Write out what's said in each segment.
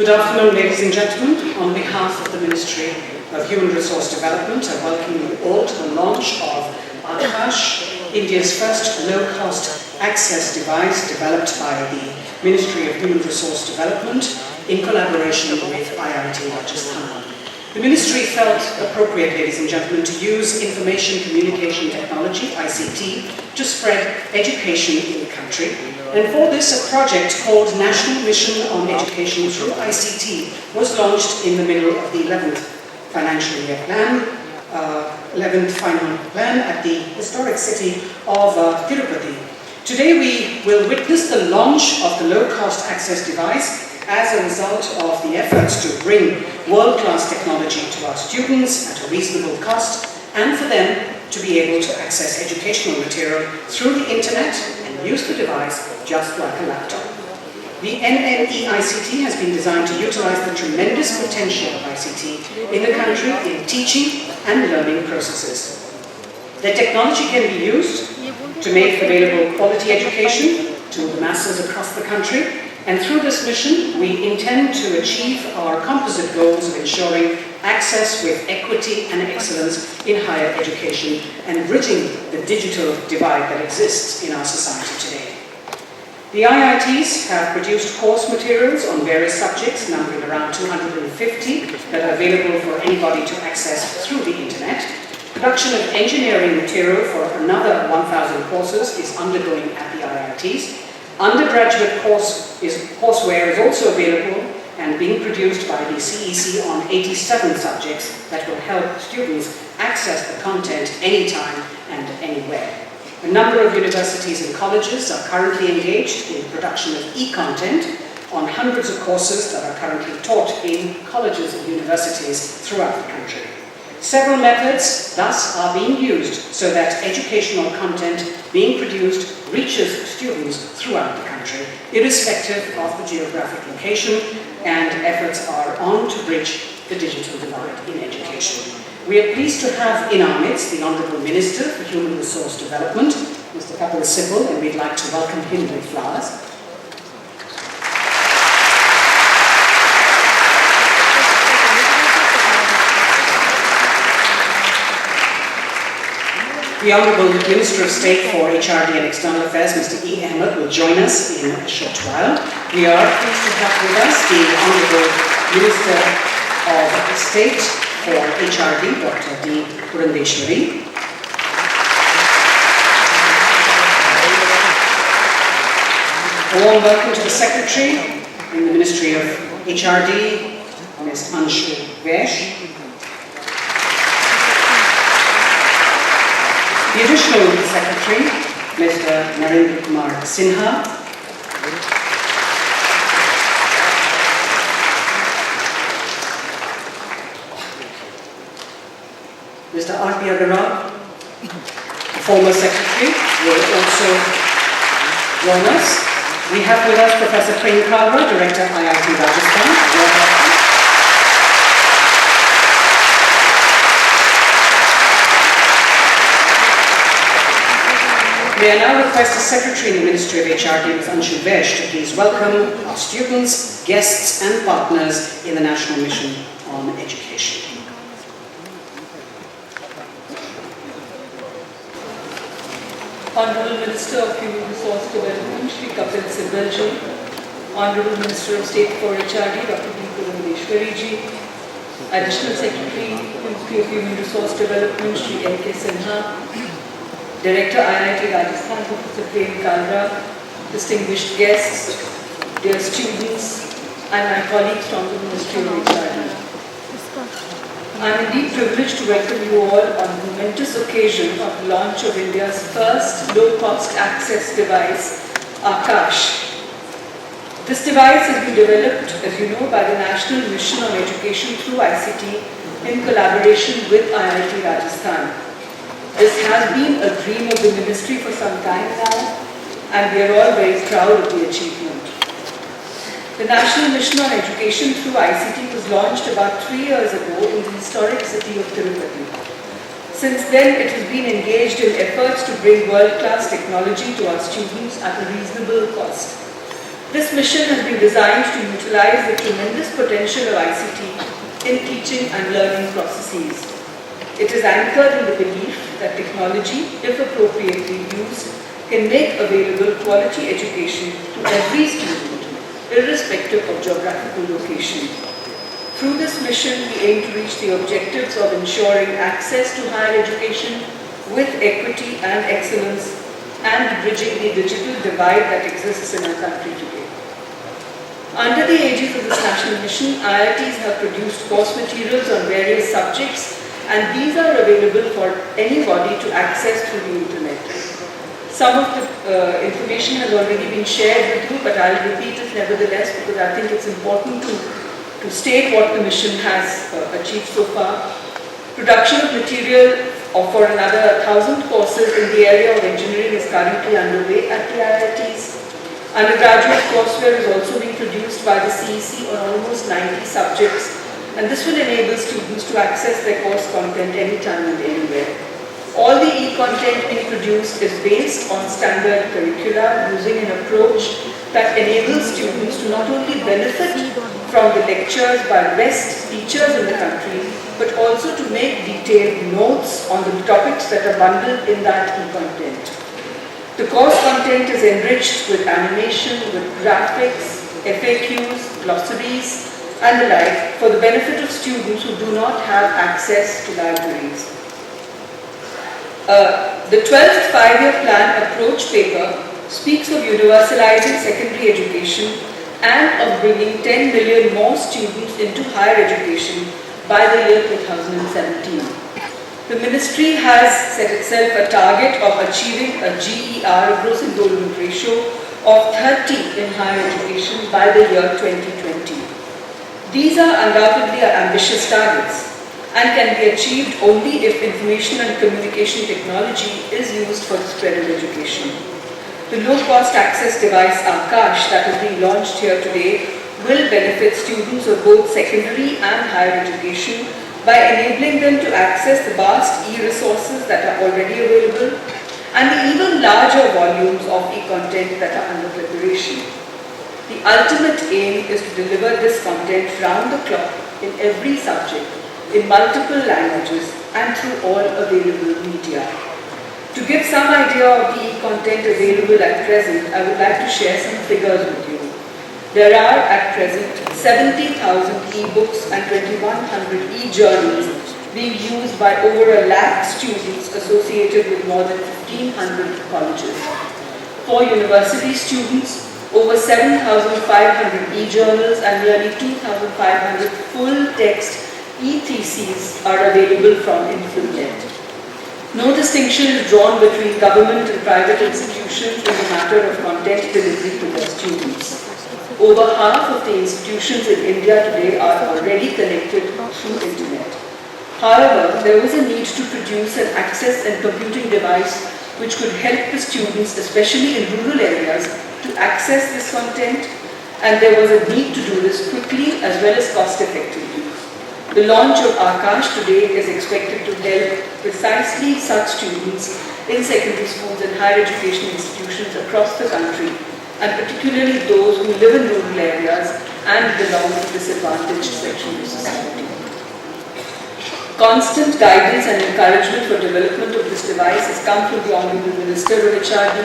Good afternoon, ladies and gentlemen. On behalf of the Ministry of Human Resource Development, I welcome you all to the launch of Aakash, India's first low-cost access device developed by the Ministry of Human Resource Development in collaboration with IIT Rajasthan. The Ministry felt appropriate, ladies and gentlemen, to use information communication technology, ICT, to spread education in the country. And for this, a project called National Mission on Education through ICT was launched in the middle of the 11th financial year plan, 11th final plan at the historic city of Tirupati. Today we will witness the launch of the low-cost access device as a result of the efforts to bring world-class technology to our students at a reasonable cost and for them to be able to access educational material through the internet and use the device just like a laptop. The NNE-ICT has been designed to utilize the tremendous potential of ICT in the country in teaching and learning processes. The technology can be used to make available quality education to the masses across the country, and through this mission, we intend to achieve our composite goals of ensuring access with equity and excellence in higher education and bridging the digital divide that exists in our society today. The IITs have produced course materials on various subjects, numbering around 250, that are available for anybody to access through the internet. Production of engineering material for another 1,000 courses is undergoing at the IITs. Undergraduate courseware is also available and being produced by the CEC on 87 subjects that will help students access the content anytime and anywhere. A number of universities and colleges are currently engaged in production of e-content on hundreds of courses that are currently taught in colleges and universities throughout the country. Several methods thus are being used so that educational content being produced reaches students throughout the country, irrespective of the geographic location, and efforts are on to bridge the digital divide in education. We are pleased to have in our midst the Honourable Minister for Human Resource Development, Mr. Kapil Sibal, and we'd like to welcome him with flowers. The Honourable Minister of State for HRD and External Affairs, Mr. E. Ahmed, will join us in a short while. We are pleased to have with us the Honourable Minister of State for HRD, Dr. D. Purandeshwari. A warm welcome to the Secretary in the Ministry of HRD, Ms. Anshu Vesh. The Additional Secretary, Mr. Narendra Kumar Sinha. Mr. R.P. Agarwal, former Secretary, will also join us. We have with us Professor Prem Kalra, Director, IIT Rajasthan. May I now request the Secretary in the Ministry of HRD, Ms. Anshu Vesh, to please welcome our students, guests and partners in the National Mission on Education. Honourable Minister of Human Resource Development, Shri Kapil Sibal ji, Honourable Minister of State for HRD, Dr. D. Purandeshwari ji, Additional Secretary, Ministry of Human Resource Development, Shri N.K. Sinha, Director, IIT Rajasthan, Professor Prem Kalra, distinguished guests, dear students, and my colleagues from the Ministry of HRD. I am indeed privileged to welcome you all on the momentous occasion of the launch of India's first low-cost access device, Aakash. This device has been developed, as you know, by the National Mission on Education through ICT in collaboration with IIT Rajasthan. This has been a dream of the Ministry for some time now, and we are all very proud of the achievement. The National Mission on Education through ICT was launched about 3 years ago in the historic city of Tirupati. Since then, it has been engaged in efforts to bring world-class technology to our students at a reasonable cost. This mission has been designed to utilize the tremendous potential of ICT in teaching and learning processes. It is anchored in the belief that technology, if appropriately used, can make available quality education to every student, irrespective of geographical location. Through this mission, we aim to reach the objectives of ensuring access to higher education with equity and excellence and bridging the digital divide that exists in our country today. Under the aegis of this national mission, IITs have produced course materials on various subjects, and these are available for anybody to access through the internet. Some of the information has already been shared with you, but I'll repeat it nevertheless because I think it's important to state what the mission has achieved so far. Production of material for another 1,000 courses in the area of engineering is currently underway at the IITs. Undergraduate courseware is also being produced by the CEC on almost 90 subjects, and this will enable students to access their course content anytime and anywhere. All the e-content being produced is based on standard curricula using an approach that enables students to not only benefit from the lectures by best teachers in the country, but also to make detailed notes on the topics that are bundled in that e-content. The course content is enriched with animation, with graphics, FAQs, glossaries, and the like for the benefit of students who do not have access to libraries. The 12th five-year plan approach paper speaks of universalizing secondary education and of bringing 10 million more students into higher education by the year 2017. The ministry has set itself a target of achieving a GER, gross enrollment ratio, of 30 in higher education by the year 2020. These are undoubtedly ambitious targets and can be achieved only if information and communication technology is used for the spread of education. The low-cost access device Aakash that is being launched here today will benefit students of both secondary and higher education by enabling them to access the vast e-resources that are already available and the even larger volumes of e-content that are under preparation. The ultimate aim is to deliver this content round the clock in every subject, in multiple languages and through all available media. To give some idea of the e-content available at present, I would like to share some figures with you. There are at present 70,000 e-books and 2,100 e-journals being used by over 1 lakh students associated with more than 1,500 colleges. For university students, over 7,500 e-journals and nearly 2,500 full-text e-theses are available from InfoNet. No distinction is drawn between government and private institutions in the matter of content delivery to their students. Over half of the institutions in India today are already connected through internet. However, there was a need to produce an access and computing device which could help the students, especially in rural areas, to access this content, and there was a need to do this quickly as well as cost effectively. The launch of Aakash today is expected to help precisely such students in secondary schools and higher education institutions across the country, and particularly those who live in rural areas and belong to disadvantaged sections of society. Constant guidance and encouragement for development of this device has come from the Honourable Minister of HRD,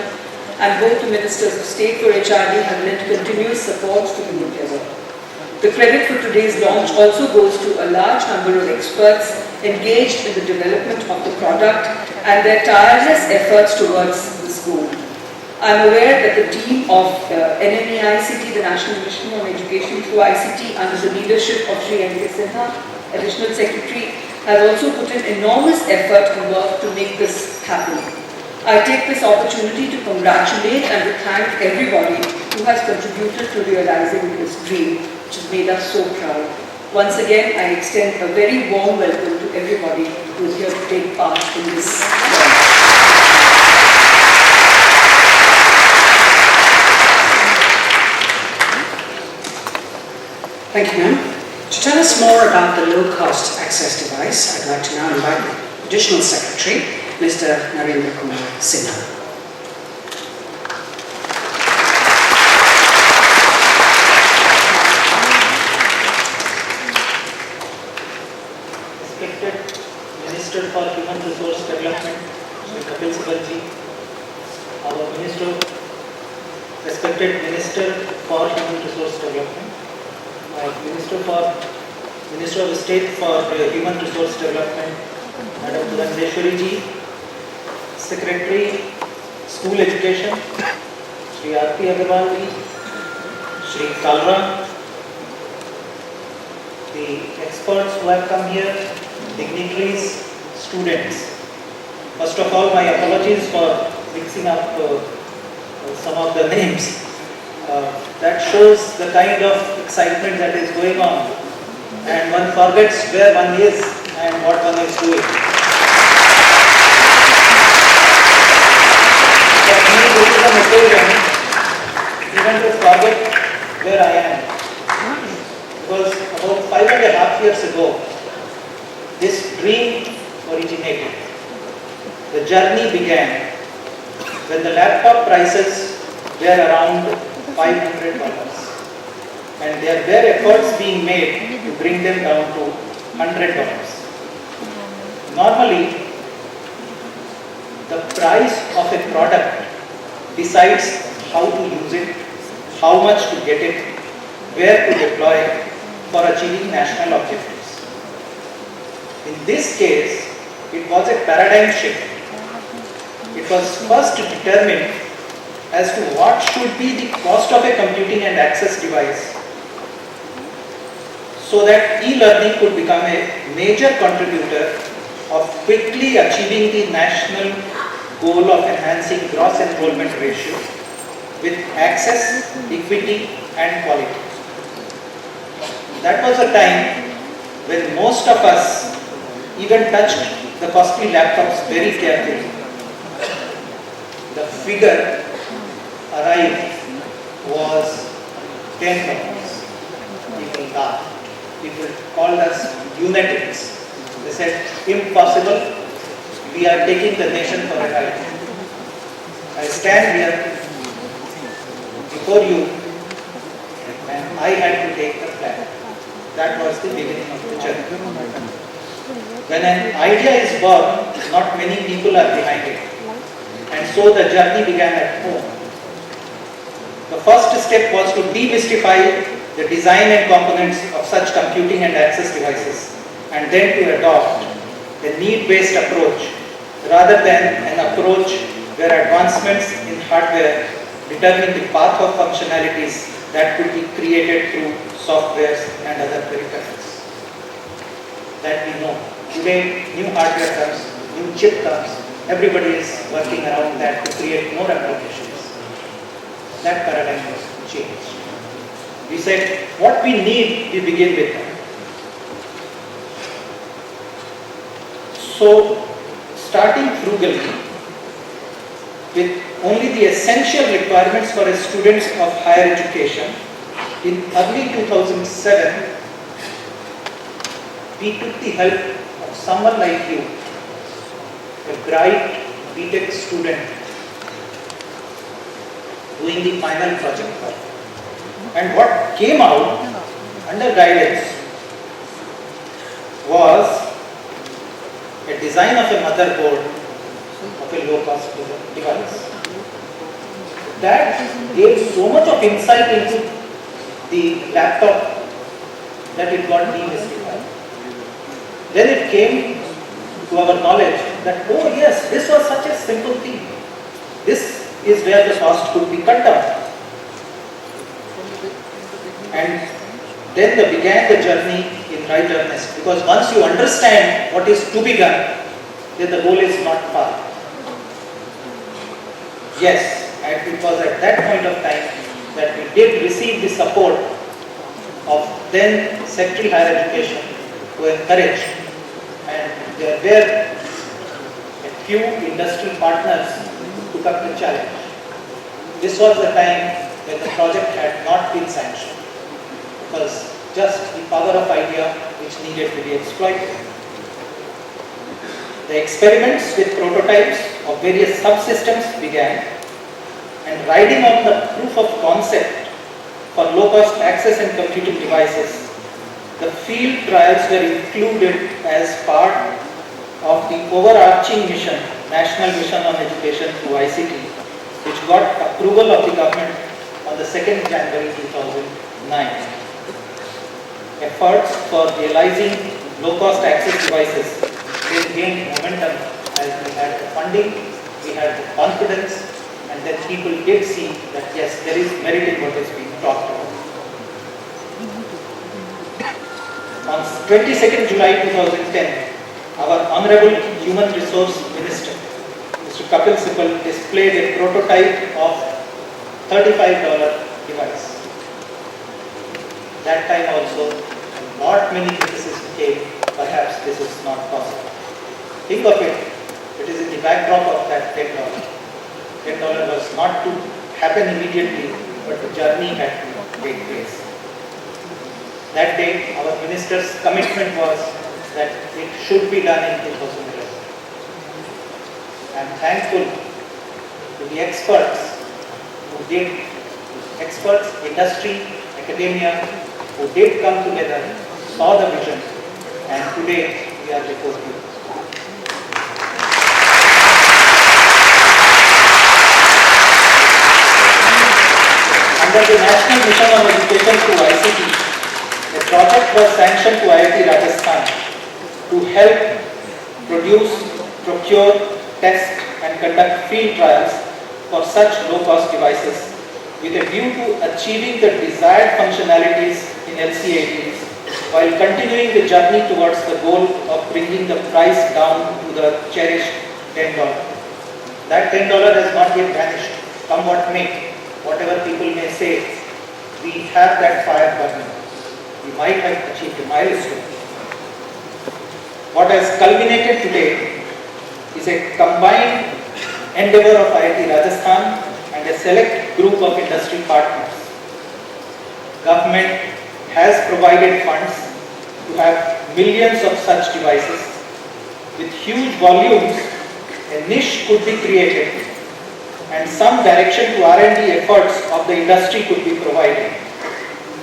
and both the Ministers of State for HRD have lent continuous support to the endeavour. The credit for today's launch also goes to a large number of experts engaged in the development of the product and their tireless efforts towards this goal. I am aware that the team of NMEICT, the National Mission on Education through ICT, under the leadership of Sri N.K. Sinha, Additional Secretary, has also put in enormous effort and work to make this happen. I take this opportunity to congratulate and to thank everybody who has contributed to realizing this dream, which has made us so proud. Once again, I extend a very warm welcome to everybody who is here to take part in this journey. Thank you, ma'am. To tell us more about the low-cost access device, I'd like to now invite the Additional Secretary, Mr. Narendra Kumar Sinha. Kapil Sibalji, our Minister, respected Minister for Human Resource Development, Minister of State for Human Resource Development, Madam Purandeshwari ji, Secretary, School Education, Shri Aarti Agarwal ji, Shri Kalra, the experts who have come here, dignitaries, students. First of all, my apologies for mixing up some of the names. That shows the kind of excitement that is going on, and one forgets where one is and what one is doing. For me, this is an occasion even to forget where I am. Because about 5.5 years ago, this dream originated. The journey began when the laptop prices were around $500, and there were efforts being made to bring them down to $100. Normally, the price of a product decides how to use it, how much to get it, where to deploy it for achieving national objectives. In this case, it was a paradigm shift. It was first determined as to what should be the cost of a computing and access device so that e-learning could become a major contributor of quickly achieving the national goal of enhancing gross enrollment ratio with access, equity and quality. That was a time when most of us even touched the costly laptops very carefully. The figure arrived was $10. People laughed. People called us lunatics. They said, impossible, we are taking the nation for a ride. I stand here before you and I had to take the flag. That was the beginning of the journey. When an idea is born, not many people are behind it. And so the journey began at home. The first step was to demystify the design and components of such computing and access devices, and then to adopt a need-based approach rather than an approach where advancements in hardware determine the path of functionalities that could be created through softwares and other peripherals. That we know. Today, new hardware comes, new chip comes, everybody is working around that to create more applications. That paradigm was changed. We said, what we need, we begin with that. So, starting frugally, with only the essential requirements for a student of higher education, in early 2007, we took the help of someone like you, a bright BTech student, doing the final project work. And what came out under guidance was a design of a motherboard of a low-cost device. That gave so much of insight into the laptop that it got demystified. Then it came to our knowledge that, oh yes, this was such a simple thing. This is where the cost could be cut down. And then began the journey in right earnest, because once you understand what is to be done, then the goal is not far. Yes, and it was at that point of time that we did receive the support of then Secretary Higher Education, who encouraged, and there were a few industry partners who took up the challenge. This was the time when the project had not been sanctioned. It was just the power of idea which needed to be exploited. The experiments with prototypes of various subsystems began, and riding on the proof of concept for low-cost access and computing devices, the field trials were included as part of the overarching mission National Mission on Education through ICT, which got approval of the government on the 2nd January 2009. Efforts for realizing low-cost access devices will gain momentum as we had the funding, we had the confidence, and then people did see that yes, there is merit in what is being talked about. On 22nd July 2010, our Honorable Human Resource Minister, Mr. Kapil Sibal, displayed a prototype of $35 device. That time also, not many criticisms came, perhaps this is not possible. Think of it, it is in the backdrop of that $10. $10 was not to happen immediately, but the journey had to take place. That day, our minister's commitment was that it should be done in 2011. I am thankful to the experts who did, experts, industry, academia, who did come together, saw the vision, and today we are before you. Under the National Mission on Education through ICT, a project was sanctioned to IIT Rajasthan to help produce, procure, test and conduct field trials for such low-cost devices with a view to achieving the desired functionalities in LCADs while continuing the journey towards the goal of bringing the price down to the cherished $10. That $10 has not yet vanished, come what may, whatever people may say, we have that fire burning. We might have achieved a milestone. What has culminated today is a combined endeavor of IIT Rajasthan and a select group of industry partners. Government has provided funds to have millions of such devices. With huge volumes, a niche could be created and some direction to R&D efforts of the industry could be provided.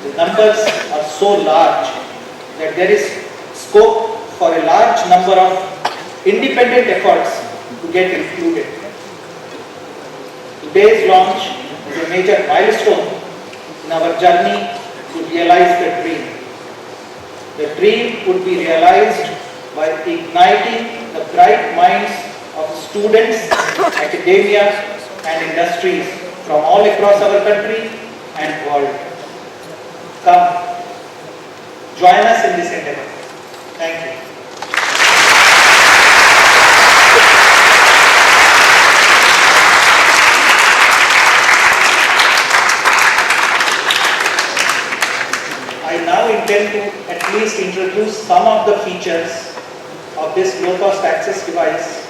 The numbers are so large that there is scope for a large number of independent efforts to get included. Today's launch is a major milestone in our journey to realize the dream. The dream would be realized by igniting the bright minds of students, academia and industries from all across our country and world. Come, join us in this endeavor. Thank you. I now intend to at least introduce some of the features of this low-cost access device.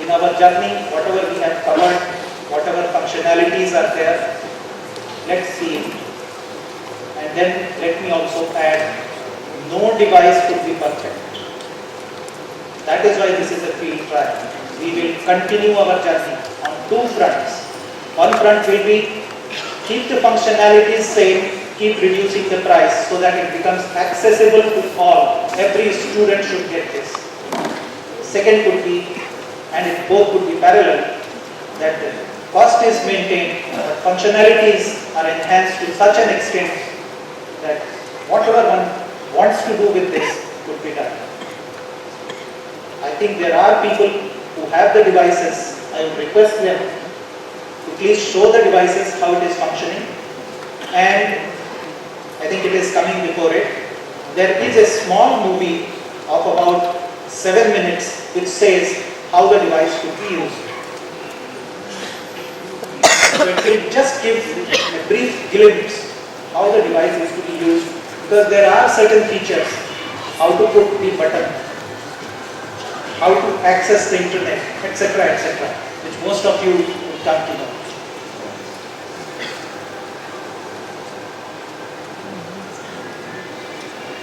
In our journey, whatever we have covered, whatever functionalities are there, let's see. And then let me also add, no device could be perfect. That is why this is a field trial. We will continue our journey on two fronts. One front will be keep the functionalities same, keep reducing the price so that it becomes accessible to all. Every student should get this. Second could be, and it both could be parallel, that the cost is maintained, but functionalities are enhanced to such an extent that whatever one wants to do with this could be done. I think there are people who have the devices. I would request them to please show the devices how it is functioning, and I think it is coming before it. There is a small movie of about 7 minutes which says how the device could be used. So it will just give a brief glimpse how the device is to be used, because there are certain features, how to put the button, how to access the internet, etc., which most of you will come to know.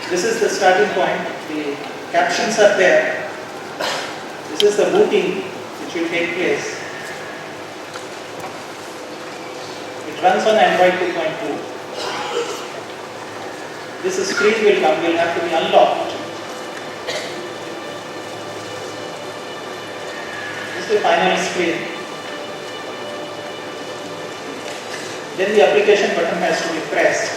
This is the starting point. The captions are there. This is the booting which will take place. It runs on Android 2.2. This screen will come, will have to be unlocked. the final screen. Then the application button has to be pressed.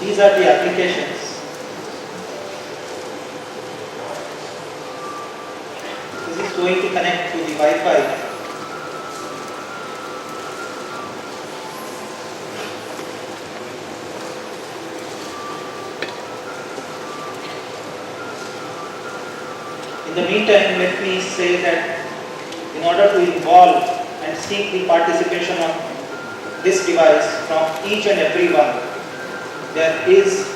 These are the applications. This is going to connect to the Wi-Fi. In the meantime, let me say that in order to involve and seek the participation of this device from each and every one, there is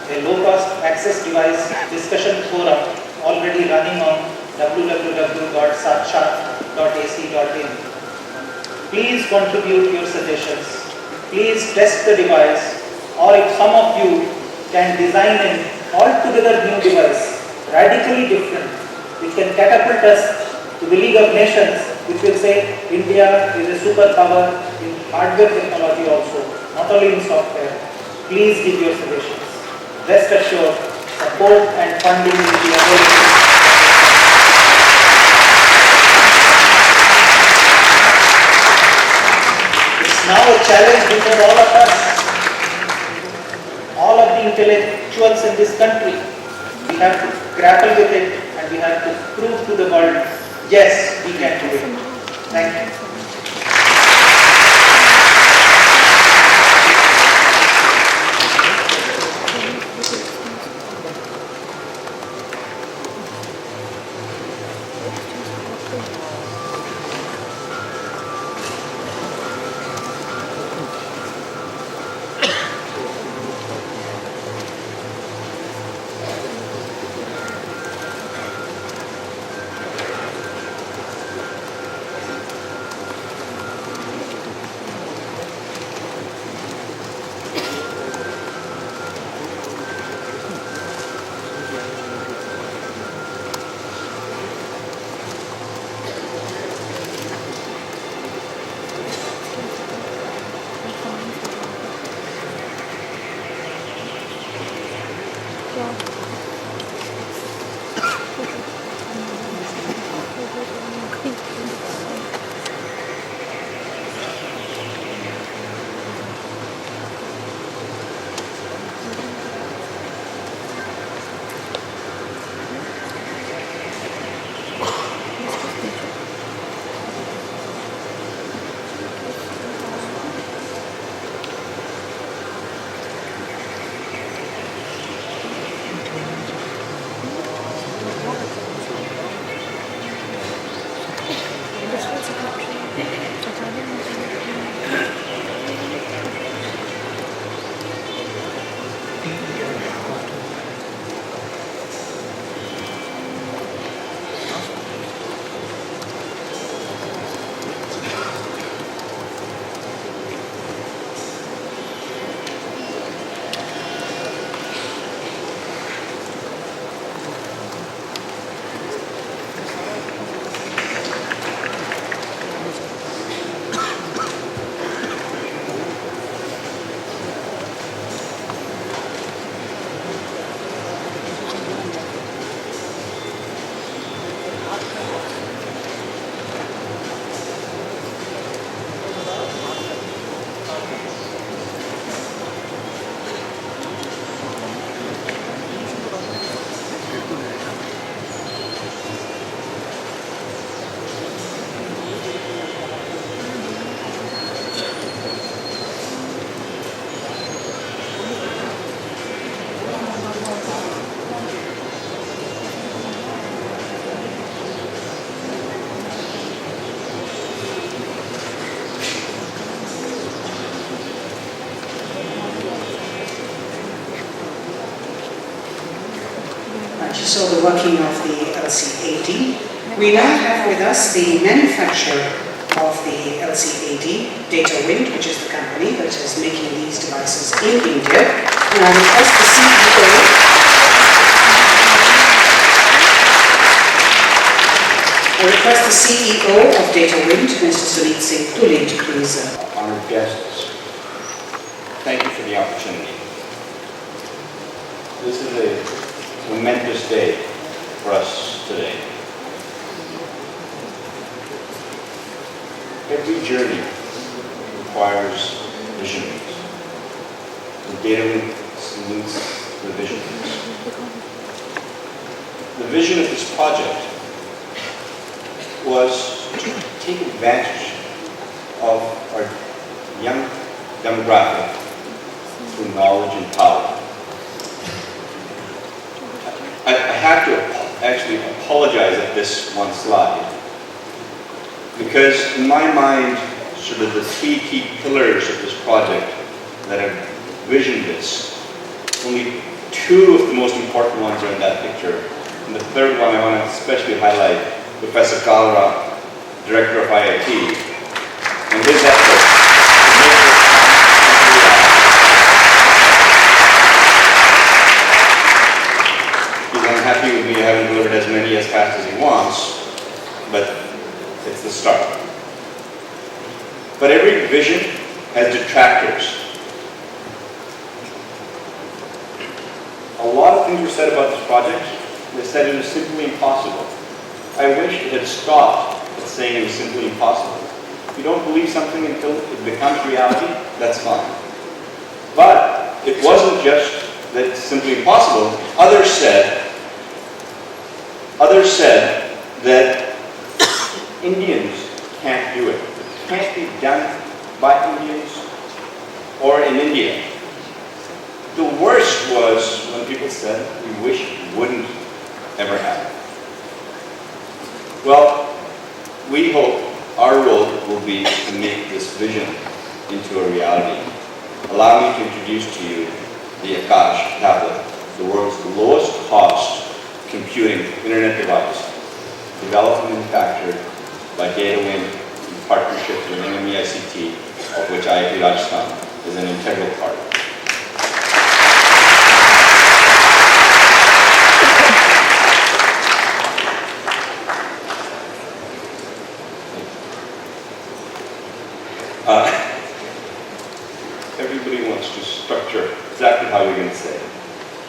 a low-cost access device discussion forum already running on www.sakshat.ac.in. Please contribute your suggestions. Please test the device, or if some of you can design an altogether new device, radically different, which can catapult us to the League of Nations, which will say India is a superpower in hardware technology also, not only in software. Please give your suggestions. Rest assured, support and funding will be available. It's now a challenge before all of us, all of the intellectuals in this country. We have to grapple with it and we have to prove to the world, yes, we can do it. Thank you. So the working of the LCAD. We now have with us the manufacturer of the LCAD, DataWind, which is the company that is making these devices in India. And I request the CEO. I request the CEO of DataWind, Mr. Sunit Singh, to lead, please. Honored guests, thank you for the opportunity. This is a momentous day for us today. Every journey requires visionaries. And Data salutes the visionaries. The vision of this project was to take advantage of our young demographic through knowledge and power. I have to actually apologize at this one slide, because in my mind, sort of the three key pillars of this project that have visioned this, only two of the most important ones are in that picture. And the third one I want to especially highlight, Professor Kalra, Director of IIT, and his effort to make this He's unhappy with me. I haven't delivered as many as fast as he wants, but it's the start. But every vision has detractors. A lot of things were said about this project. They said it was simply impossible. I wish it had stopped at saying it was simply impossible. If you don't believe something until it becomes reality, that's fine. But it wasn't just that it's simply impossible. Others said that Indians can't do it. It can't be done by Indians or in India. The worst was when people said, we wish it wouldn't ever happen. Well, we hope our role will be to make this vision into a reality. Allow me to introduce to you the Akash tablet, the world's lowest cost computing internet device, developed and manufactured by DataWin in partnership with NMEICT, of which IIT Rajasthan is an integral part. Everybody wants to structure exactly how you're going to say it.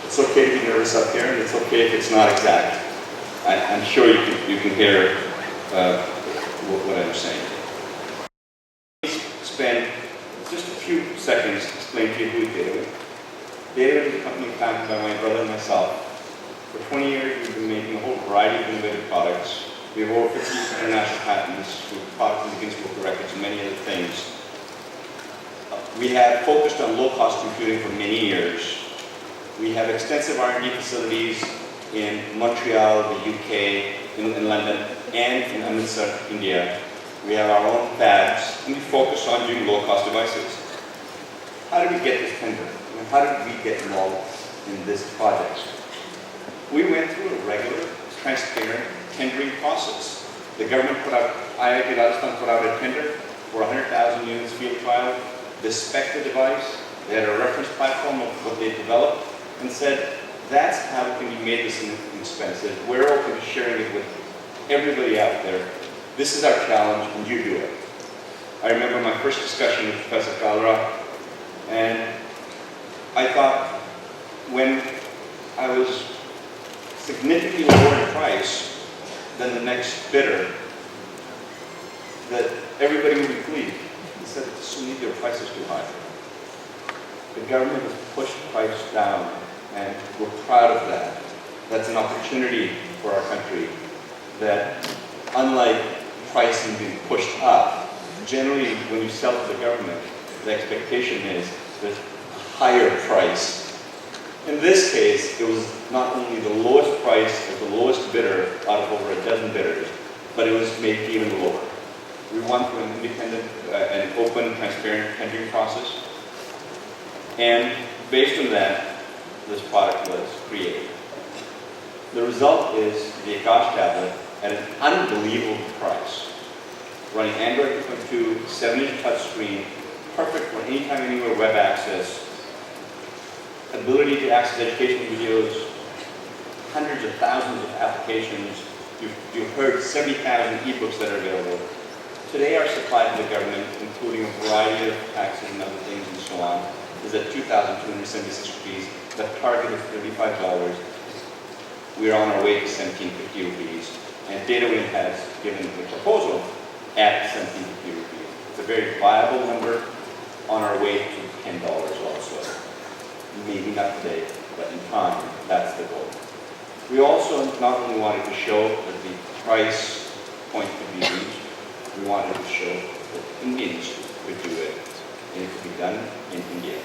It's okay to be nervous up here, and it's okay if it's not exact. I'm sure you can hear what I'm saying. Please spend just a few seconds explaining to you who DataWin. DataWin is a company founded by my brother and myself. For 20 years, we've been making a whole variety of innovative products. We have over 50 international patents, with products in the Guinness Book of Records, and many other things. We have focused on low-cost computing for many years. We have extensive R&D facilities in Montreal, the UK, in London, and in Amritsar, India. We have our own fabs, and we focus on doing low-cost devices. How did we get this tender? How did we get involved in this project? We went through a regular, transparent tendering process. The government put out, IIT Rajasthan put out a tender for 100,000 units field trial. They spec'd the device. They had a reference platform of what they developed and said, that's how it can be made this inexpensive. We're open to sharing it with everybody out there. This is our challenge, and you do it. I remember my first discussion with Professor Kalra, and I thought when I was significantly lower in price than the next bidder, that everybody would be pleased. He said, Sunit, your price is too high. The government has pushed the price down, and we're proud of that. That's an opportunity for our country that, unlike pricing being pushed up, generally when you sell to the government, the expectation is there's a higher price. In this case, it was not only the lowest price as the lowest bidder out of over a dozen bidders, but it was made even lower. We went through an independent and open, transparent tendering process. And based on that, this product was created. The result is the Akash tablet at an unbelievable price. Running Android 2.2, 7-inch touchscreen, perfect for anytime, anywhere web access, ability to access educational videos, hundreds of thousands of applications. You've heard 70,000 ebooks that are available. Today our supply to the government, including a variety of taxes and other things and so on, is at 2,276 rupees. The target is $35. we are on our way to 1750 rupees, and DataWin has given the proposal at 1750 rupees. It's a very viable number, on our way to $10 also. Maybe not today, but in time, that's the goal. We also not only wanted to show that the price point could be reached, we wanted to show that Indians could do it, and it could be done in India.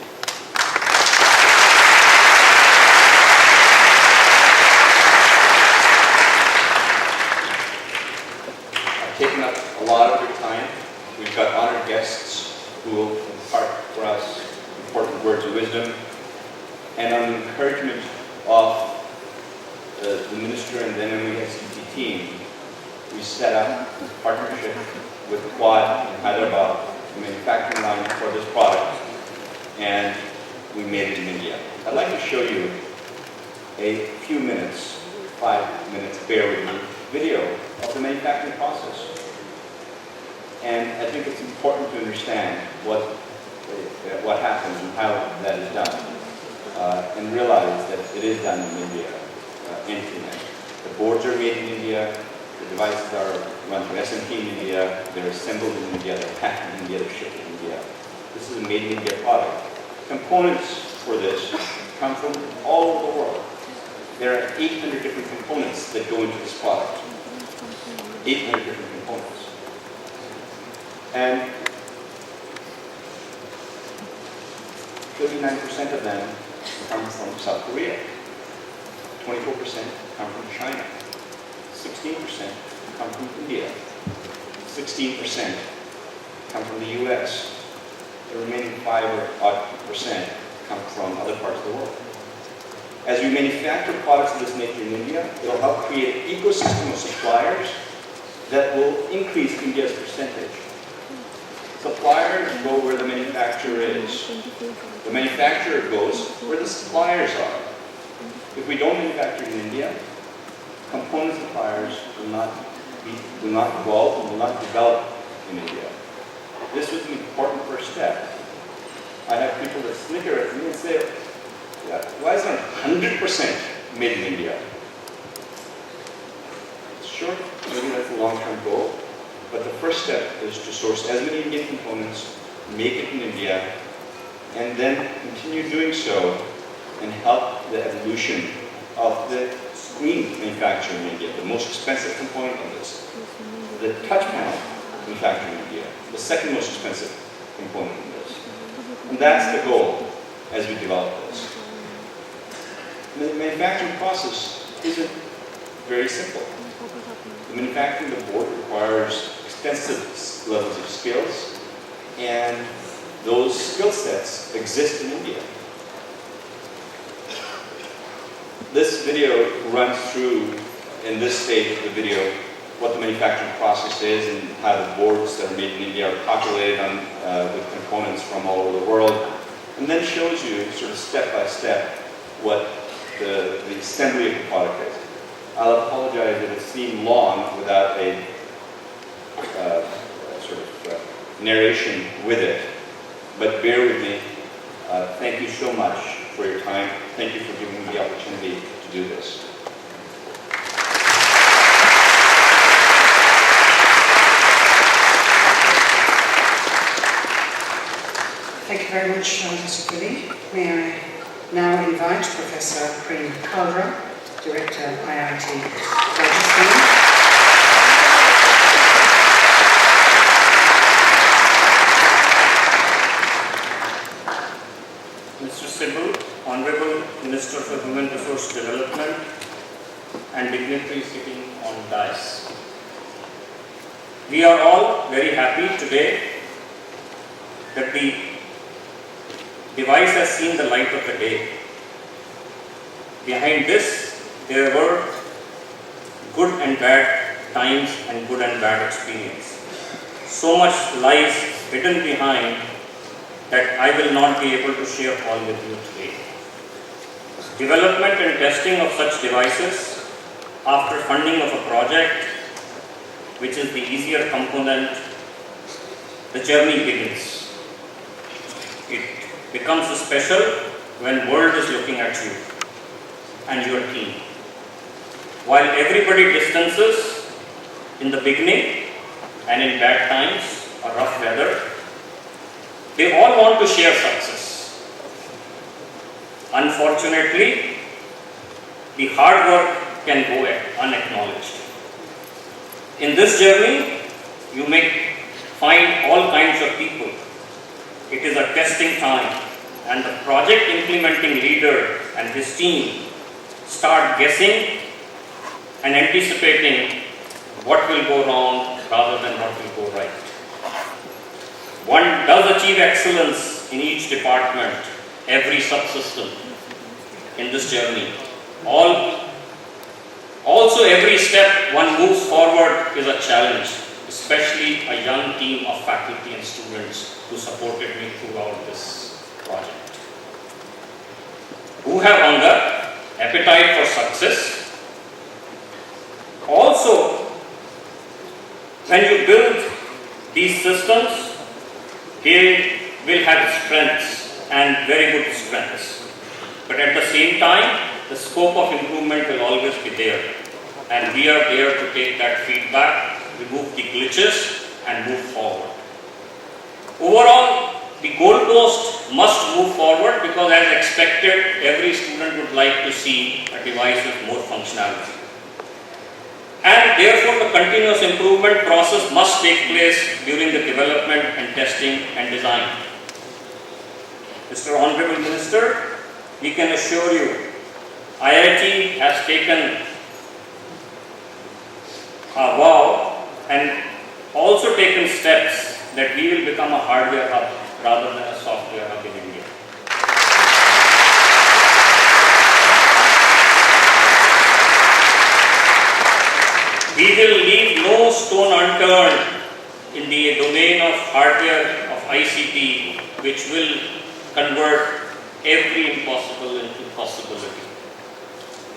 I've taken up a lot of your time. We've got honored guests who will impart for us important words of wisdom. And on the encouragement of the Minister and the NMESCP team, we set up a partnership with Quad in Hyderabad, the manufacturing line for this product, and we made it in India. I'd like to show you a few minutes, 5 minutes, bear with me, video of the manufacturing process. And I think it's important to understand what happens and how that is done, and realize that it is done in India, end-to-end. The boards are made in India, the devices are run through SMP in India, they're assembled in India, they're packed in India, they're shipped in India. This is a made in India product. Components for this come from all over the world. There are 800 different components that go into this product. 800 different components. And 39% of them come from South Korea. 24% come from China. 16% come from India. 16% come from the US. The remaining 5% come from other parts of the world. As we manufacture products of this nature in India, it will help create an ecosystem of suppliers that will increase India's percentage. Suppliers go where the manufacturer is. The manufacturer goes where the suppliers are. If we don't manufacture in India, component suppliers will not evolve and will not develop in India. This was an important first step. I have people that snicker at me and say, why isn't it 100% made in India? Sure, maybe that's a long-term goal. But the first step is to source as many Indian components, make it in India, and then continue doing so and help the evolution of the screen manufacturing in India, the most expensive component of this. The touch panel manufacturing in India, the second most expensive component in this. And that's the goal as we develop this. The manufacturing process isn't very simple. The manufacturing of the board requires extensive levels of skills, and those skill sets exist in India. This video runs through, in this stage of the video, what the manufacturing process is and how the boards that are made in India are populated with components from all over the world, and then shows you sort of step by step what the assembly of the product is. I'll apologize if it seemed long without a sort of narration with it, but bear with me. Thank you so much for your time. Thank you for giving me the opportunity to do this. Thank you very much, Mr. Puri. May I now invite Professor Prem Kalra, Director, IIT Rajasthan. Mr. Sibal, Honorable Minister for Human Resource Development, and dignitaries sitting on dais. We are all very happy today that the device has seen the light of the day. Behind this, there were good and bad times and good and bad experience. So much lies hidden behind that I will not be able to share all with you today. Development and testing of such devices after funding of a project, which is the easier component, the journey begins. It becomes special when world is looking at you and your team. while everybody distances in the beginning and in bad times or rough weather, they all want to share success. Unfortunately, the hard work can go unacknowledged. In this journey, you may find all kinds of people. It is a testing time, and the project implementing leader and his team start guessing and anticipating what will go wrong rather than what will go right. One does achieve excellence in each department, every subsystem in this journey. Also, every step one moves forward is a challenge, especially a young team of faculty and students who supported me throughout this project, who have hunger, appetite for success. Also, when you build these systems, they will have strengths and very good strengths. But at the same time, the scope of improvement will always be there. And we are there to take that feedback, remove the glitches, and move forward. Overall, the goalpost must move forward because, as expected, every student would like to see a device with more functionality. And therefore, the continuous improvement process must take place during the development and testing and design. Mr. Honorable Minister, we can assure you, IIT has taken a vow and also taken steps that we will become a hardware hub rather than a software hub in India. We will leave no stone unturned in the domain of hardware, of ICT, which will convert every impossible into possibility.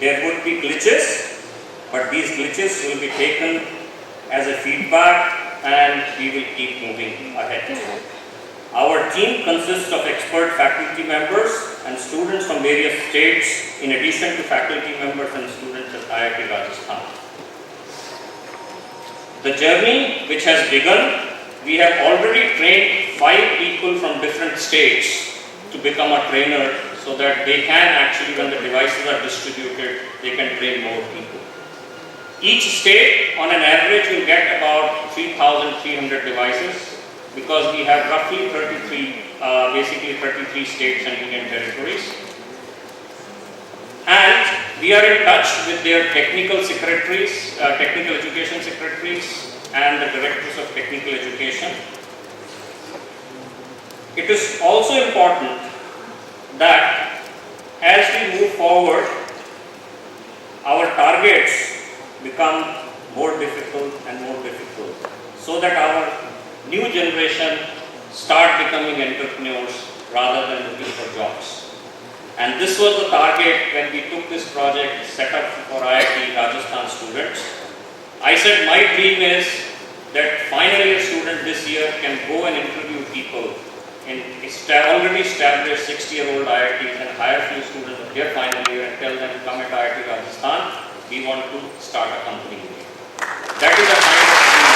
There would be glitches, but these glitches will be taken as a feedback and we will keep moving ahead. Our team consists of expert faculty members and students from various states, in addition to faculty members and students at IIT Rajasthan. The journey which has begun, we have already trained 5 people from different states to become a trainer so that they can actually, when the devices are distributed, they can train more people. Each state on an average will get about 3,300 devices because we have roughly 33 states and union territories. And we are in touch with their technical secretaries, technical education secretaries and the directors of technical education. It is also important that as we move forward, our targets become more difficult and more difficult so that our new generation start becoming entrepreneurs rather than looking for jobs. And this was the target when we took this project set up for IIT Rajasthan students. I said my dream is that final year student this year can go and interview people in already established 60-year-old IITs and hire few students of their final year and tell them, come at IIT Rajasthan, we want to start a company with you. That is a kind of dream.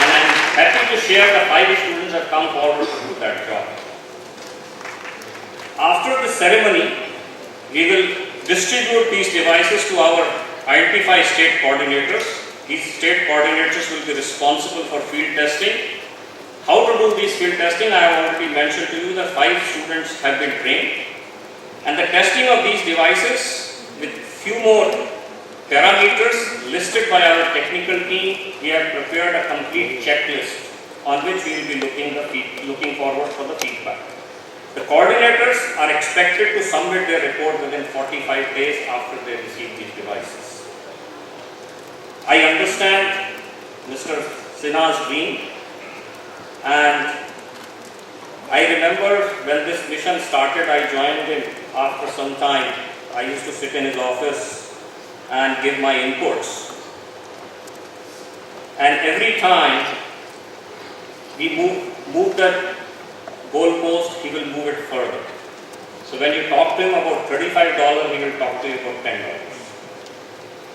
And I'm happy to share the 5 students have come forward to do that job. After the ceremony, we will distribute these devices to our identified state coordinators. These state coordinators will be responsible for field testing. How to do this field testing, I have already mentioned to you that 5 students have been trained. And the testing of these devices with few more parameters listed by our technical team, we have prepared a complete checklist on which we will be looking forward for the feedback. The coordinators are expected to submit their report within 45 days after they receive these devices. I understand Mr. Sinha's dream, and I remember when this mission started, I joined him after some time. I used to sit in his office and give my inputs. And every time we move that goalpost, he will move it further. So when you talk to him about $35, he will talk to you about $10.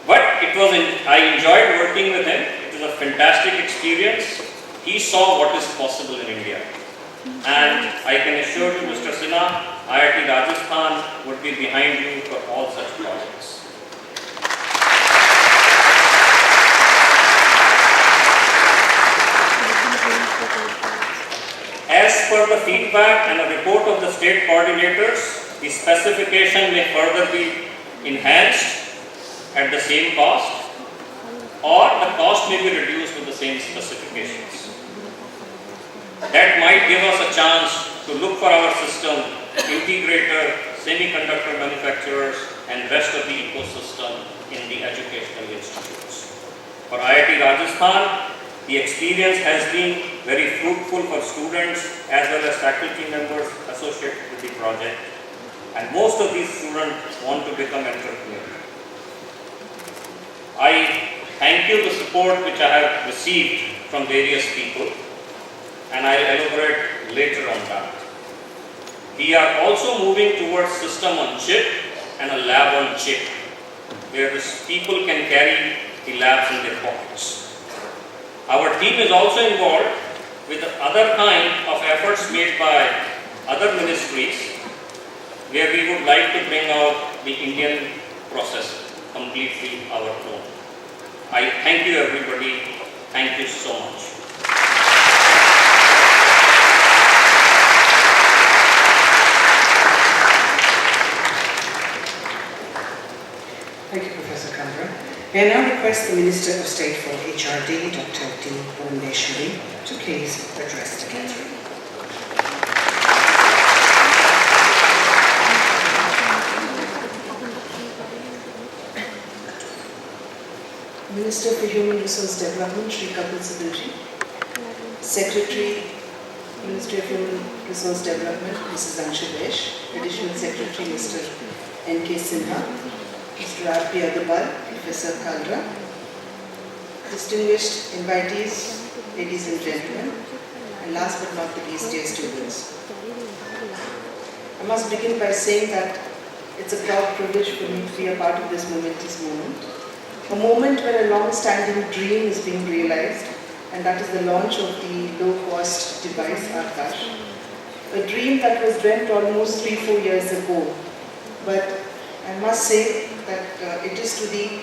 But I enjoyed working with him. It was a fantastic experience. He saw what is possible in India. And I can assure you, Mr. Sinha, IIT Rajasthan would be behind you for all such projects. As per the feedback and a report of the state coordinators, the specification may further be enhanced at the same cost, or the cost may be reduced with the same specifications. That might give us a chance to look for our system integrator, semiconductor manufacturers, and rest of the ecosystem in the educational institutes. For IIT Rajasthan, the experience has been very fruitful for students as well as faculty members associated with the project, and most of these students want to become entrepreneurs. I thank you the support which I have received from various people, and I will elaborate later on that. We are also moving towards system on chip and a lab on chip, where the people can carry the labs in their pockets. Our team is also involved with other kind of efforts made by other ministries, where we would like to bring out the Indian process completely our own. I thank you everybody. Thank you so much. Thank you, Professor Kandra. May I now request the Minister of State for HRD, Dr. D. Bhuvaneshwari, to please address the gathering. Minister for Human Resource Development, Shri Kapil Sibbalji. Secretary, Ministry of Human Resource Development, Mrs. Anshu Desh. Additional Secretary, Mr. N.K. Sinha. Mr. R.P. Agarwal, Professor Kandra. Distinguished invitees, ladies and gentlemen, and last but not the least, dear students. I must begin by saying that it's a proud privilege for me to be a part of this momentous moment. A moment when a long-standing dream is being realized, and that is the launch of the low-cost device, Akash. A dream that was dreamt almost 3-4 years ago. But I must say that it is to the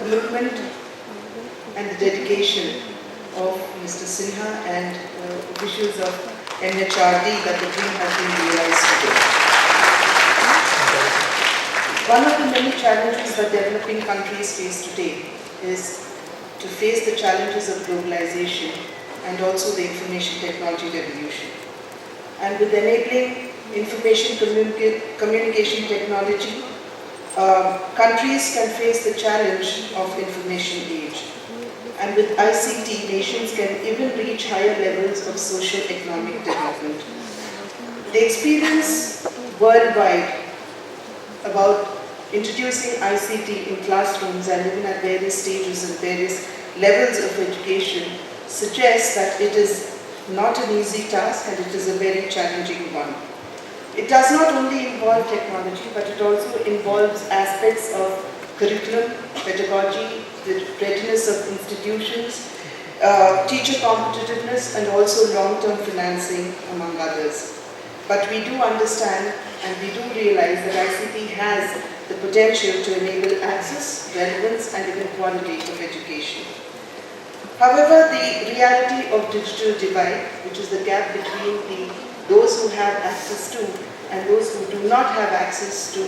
commitment and the dedication of Mr. Sinha and officials of MHRD that the dream has been realized today. One of the many challenges that developing countries face today is to face the challenges of globalization and also the information technology revolution. And with enabling information communication technology, countries can face the challenge of information age. And with ICT, nations can even reach higher levels of socio-economic development. The experience worldwide about introducing ICT in classrooms and even at various stages and various levels of education suggests that it is not an easy task and it is a very challenging one. It does not only involve technology, but it also involves aspects of curriculum, pedagogy, the readiness of institutions, teacher competitiveness, and also long-term financing, among others. But we do understand and we do realize that ICT has the potential to enable access, relevance, and even quality of education. However, the reality of digital divide, which is the gap between those who have access to and those who do not have access to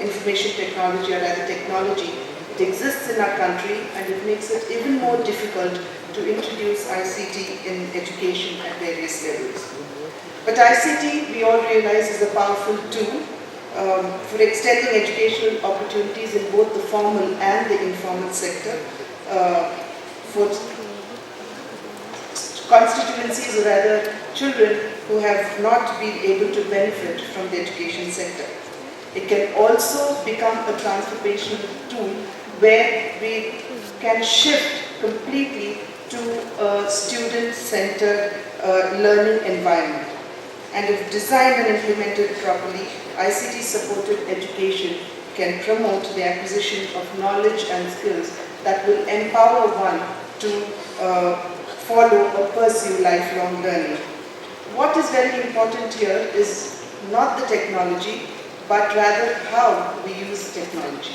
information technology or other technology, it exists in our country and it makes it even more difficult to introduce ICT in education at various levels. But ICT, we all realize, is a powerful tool for extending educational opportunities in both the formal and the informal sector for constituencies or rather children who have not been able to benefit from the education sector. It can also become a transformational tool where we can shift completely to a student-centered learning environment. And if designed and implemented properly, ICT-supported education can promote the acquisition of knowledge and skills that will empower one to follow or pursue lifelong learning. What is very important here is not the technology, but rather how we use technology.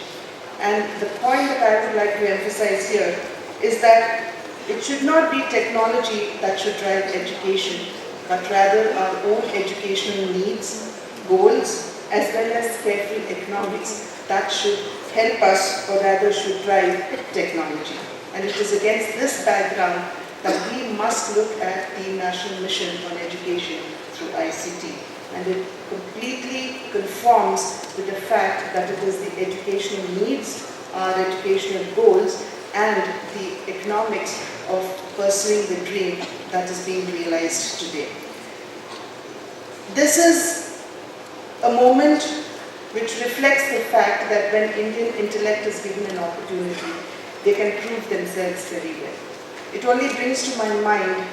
And the point that I would like to emphasize here is that it should not be technology that should drive education, but rather our own educational needs, goals, as well as careful economics that should help us, or rather should drive technology. And it is against this background that we must look at the National Mission on Education through ICT. And it completely conforms with the fact that it is the educational needs, our educational goals, and the economics of pursuing the dream that is being realized today. This is a moment which reflects the fact that when Indian intellect is given an opportunity, they can prove themselves very well. It only brings to my mind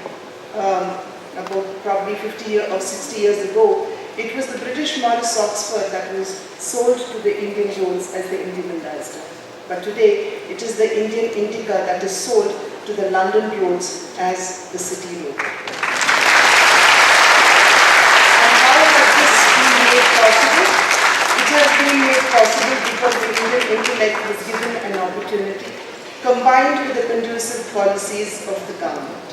about probably 50 or 60 years ago, it was the British Morris Oxford that was sold to the Indian roads as the Indian Ambassador. But today, it is the Indian Indica that is sold to the London roads as the city road. And how has this been made possible? It has been made possible because the Indian intellect was given an opportunity combined with the conducive policies of the government.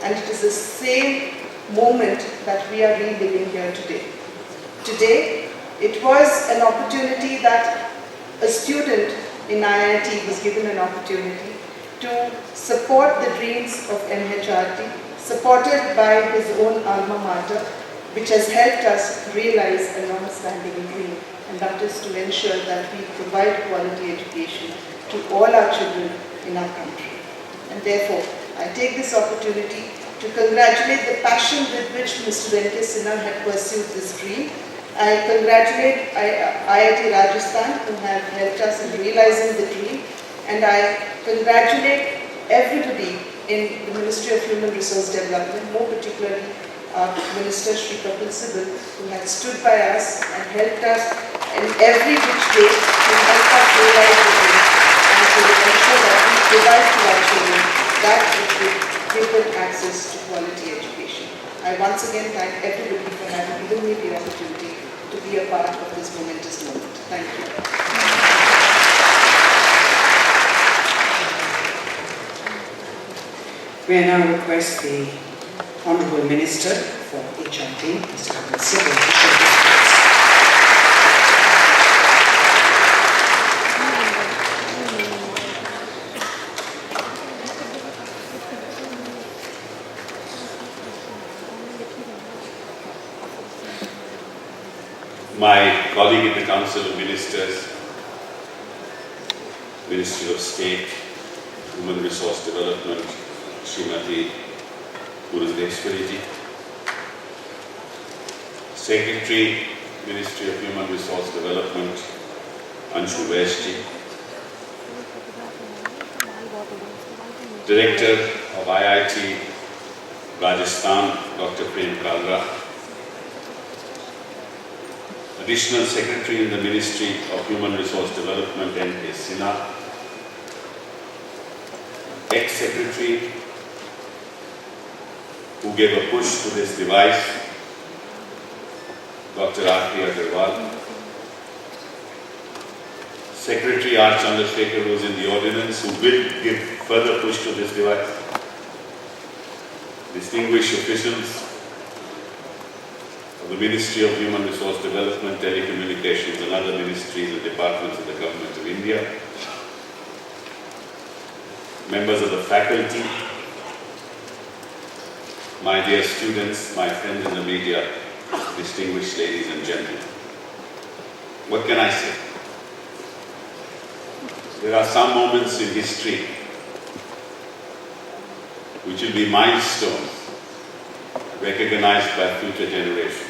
And it is the same moment that we are reliving here today. Today, it was an opportunity that a student in IIT was given an opportunity to support the dreams of MHRT, supported by his own alma mater, which has helped us realize a long-standing dream, and that is to ensure that we provide quality education to all our children in our country. And therefore, I take this opportunity to congratulate the passion with which Mr. N.K. Sinha had pursued this dream. I congratulate IIT Rajasthan who have helped us in realizing the dream, and I congratulate everybody in the Ministry of Human Resource Development, more particularly our Minister Shri Kapil Sibal, who had stood by us and helped us in every which way to help us realize the dream and to ensure that we provide to our children that which will give them access to quality education. I once again thank everybody for having given me the opportunity to be a part of this momentous moment. Thank you. We now request the Honourable Minister for HRD, Mr. Kapil Sibal, to share his thoughts. My colleague in the Council of Ministers, Ministry of State, Human Resource Development, Srimati Purandeshwariji, Secretary, Ministry of Human Resource Development, Anshu Vaishji, Director of IIT Rajasthan, Dr. Prem Kalra, Additional Secretary in the Ministry of Human Resource Development, N.K. Sinha, ex-secretary who gave a push to this device, Dr. R.P. Agarwal, Secretary R. Chandrasekhar, who is in the ordinance, who will give further push to this device, distinguished officials of the Ministry of Human Resource Development, Telecommunications and other ministries and departments of the Government of India, members of the faculty, my dear students, my friends in the media, distinguished ladies and gentlemen. What can I say? There are some moments in history which will be milestones recognized by future generations.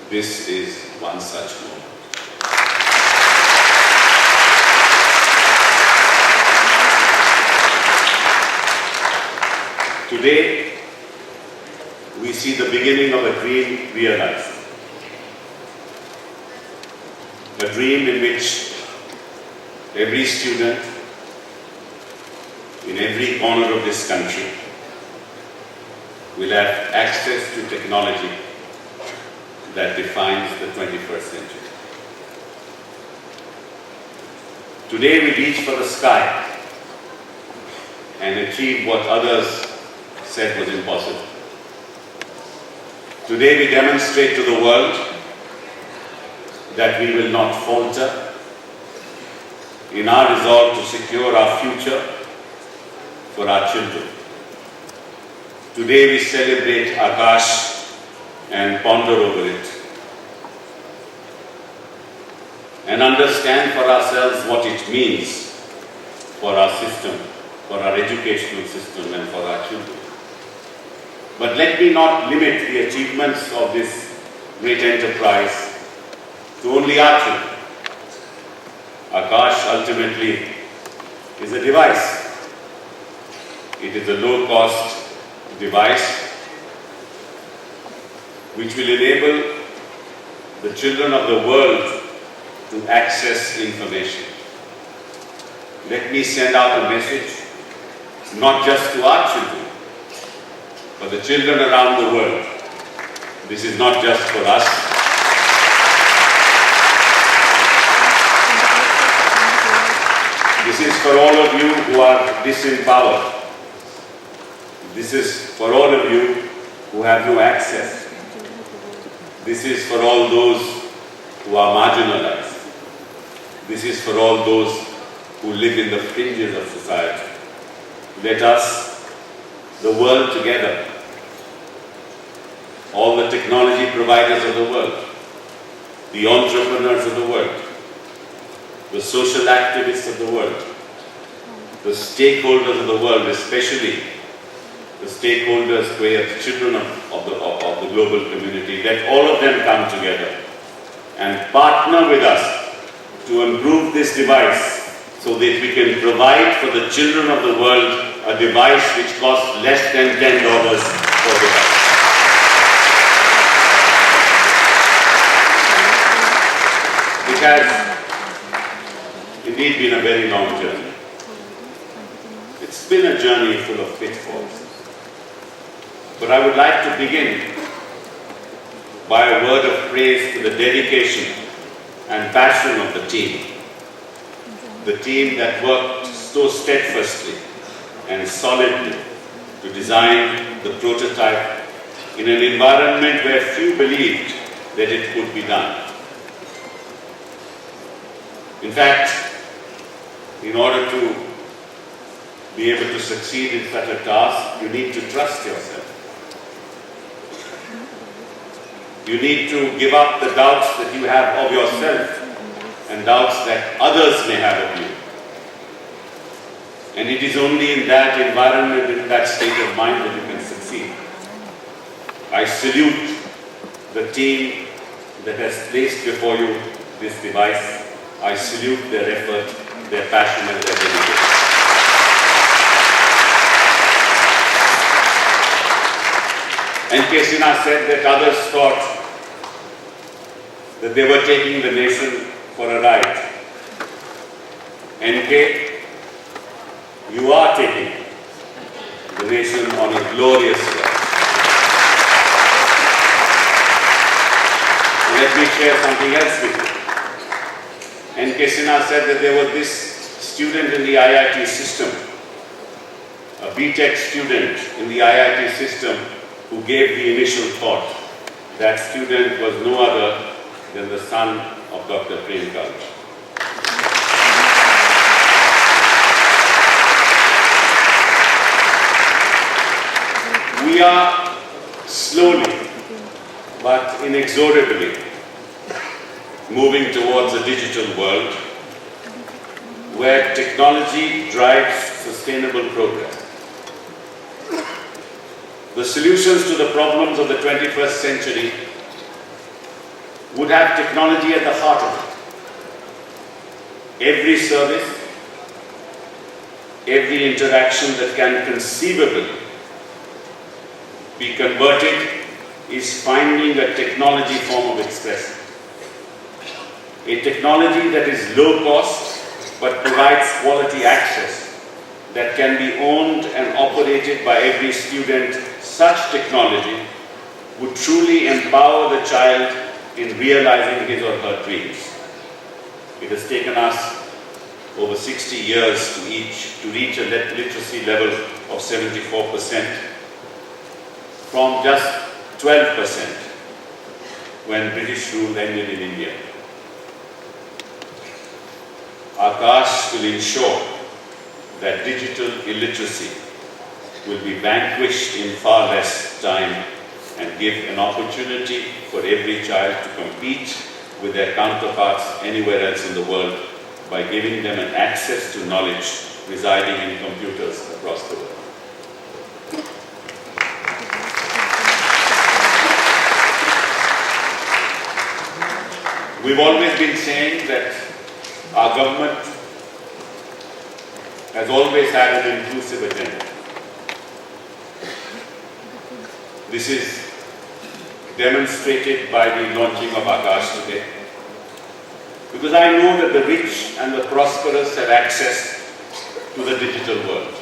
This is one such moment. Today, we see the beginning of a dream realized. A dream in which every student in every corner of this country will have access to technology that defines the 21st century. Today we reach for the sky and achieve what others said was impossible. Today we demonstrate to the world that we will not falter in our resolve to secure our future for our children. Today we celebrate Akash and ponder over it and understand for ourselves what it means for our system, for our educational system and for our children. But let me not limit the achievements of this great enterprise to only our children. Akash ultimately is a device. It is a low-cost device which will enable the children of the world to access information. Let me send out a message, not just to our children, but the children around the world. This is not just for us. This is for all of you who are disempowered. This is for all of you who have no access. This is for all those who are marginalized. This is for all those who live in the fringes of society. Let us, the world together, all the technology providers of the world, the entrepreneurs of the world, the social activists of the world, the stakeholders of the world, especially the stakeholders who are the children of the global community, let all of them come together and partner with us to improve this device so that we can provide for the children of the world a device which costs less than $10 per device. It has indeed been a very long journey. It's been a journey full of pitfalls. But I would like to begin by a word of praise to the dedication and passion of the team. The team that worked so steadfastly and solidly to design the prototype in an environment where few believed that it could be done. In fact, in order to be able to succeed in such a task, you need to trust yourself. You need to give up the doubts that you have of yourself and doubts that others may have of you. And it is only in that environment, in that state of mind that you can succeed. I salute the team that has placed before you this device. I salute their effort, their passion and their dedication. N.K. Sinha said that others thought that they were taking the nation for a ride. N.K., you are taking the nation on a glorious ride. Let me share something else with you. N.K. Sinha said that there was this student in the IIT system, a B.Tech student in the IIT system who gave the initial thought. That student was no other than the son of Dr. Prem Kalra. We are slowly but inexorably moving towards a digital world where technology drives sustainable progress. The solutions to the problems of the 21st century would have technology at the heart of it. Every service, every interaction that can conceivably be converted is finding a technology form of expression. A technology that is low cost but provides quality access, that can be owned and operated by every student. Such technology would truly empower the child in realizing his or her dreams. It has taken us over 60 years to reach a literacy level of 74% from just 12% when British rule ended in India. Akash will ensure that digital illiteracy will be vanquished in far less time and give an opportunity for every child to compete with their counterparts anywhere else in the world by giving them an access to knowledge residing in computers across the world. We've always been saying that our government has always had an inclusive agenda. This is demonstrated by the launching of Akash today. Because I know that the rich and the prosperous have access to the digital world.